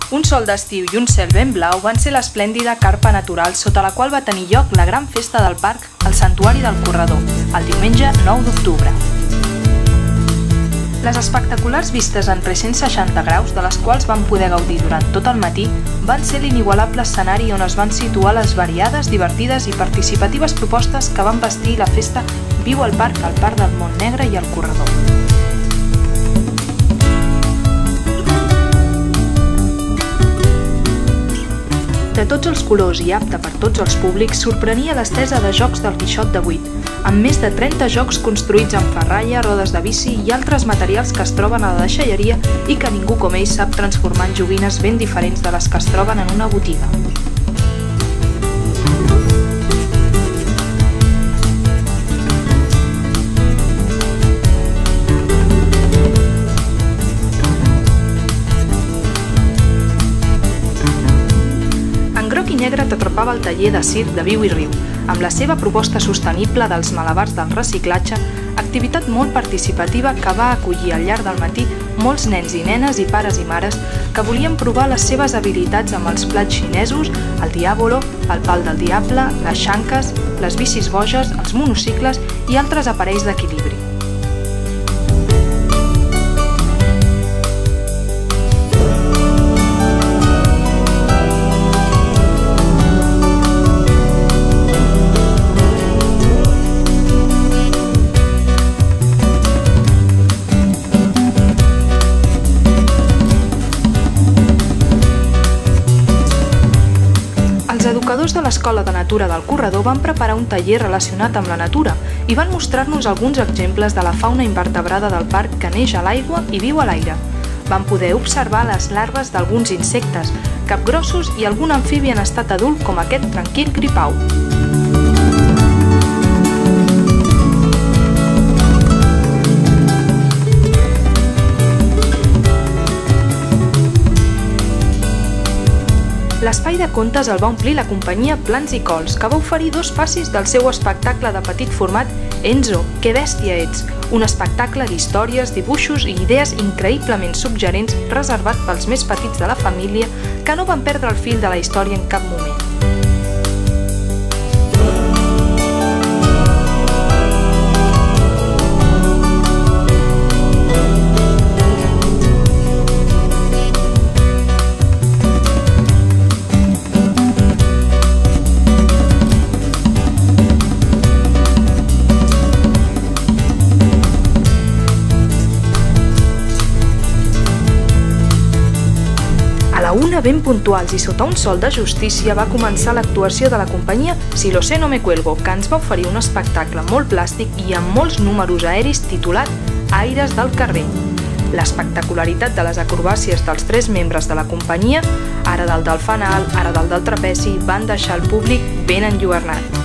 Un sol d'estiu i un cel ben blau van ser l'esplèndida carpa natural sota la qual va tenir lloc la gran festa del parc al Santuari del Corredor, el diumenge 9 d'octubre. Les espectaculars vistes en 360 graus, de les quals vam poder gaudir durant tot el matí, van ser l'inigualable escenari on es van situar les variades, divertides i participatives propostes que van vestir la festa Viu al Parc del Montnegre i el Corredor. De tots els colors i apte per tots els públics, sorprenia l'estesa de jocs del Quixot de 8, amb més de 30 jocs construïts amb ferralla, rodes de bici i altres materials que es troben a la deixalleria i que ningú com ell sap transformar en joguines ben diferents de les que es troben en una botiga. Negre t'atrapava el taller de circ de Viu i Riu, amb la seva proposta sostenible dels malabars del reciclatge, activitat molt participativa que va acollir al llarg del matí molts nens i nenes i pares i mares que volien provar les seves habilitats amb els plats xinesos, el diàbolo, el pal del diable, les xanques, les bicis boges, els monocicles i altres aparells d'equilibri. Els educadors de l'Escola de Natura del Corredor van preparar un taller relacionat amb la natura i van mostrar-nos alguns exemples de la fauna invertebrada del parc que neix a l'aigua i viu a l'aire. Vam poder observar les larves d'alguns insectes, capgrossos i algun amfibi en estat adult com aquest tranquil gripau. L'espai de contes el va omplir la companyia Plans i Cols, que va oferir 2 passis del seu espectacle de petit format Enzo, que bèstia ets! Un espectacle d'històries, dibuixos i idees increïblement suggerents reservat pels més petits de la família que no van perdre el fil de la història en cap moment. A la 1 ben puntuals i sota un sol de justícia va començar l'actuació de la companyia Si lo sé no me cuelgo, que ens va oferir un espectacle molt plàstic i amb molts números aeris titulat Aires del carrer. L'espectacularitat de les acrobàcies dels 3 membres de la companyia, ara del fanal, ara del trapezi, van deixar el públic ben enlluernat.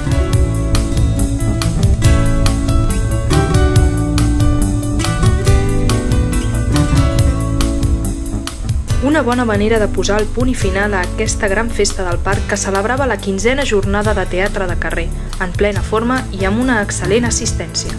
Una bona manera de posar el punt i final a aquesta gran festa del parc que celebrava la 15a jornada de teatre de carrer, en plena forma i amb una excel·lent assistència.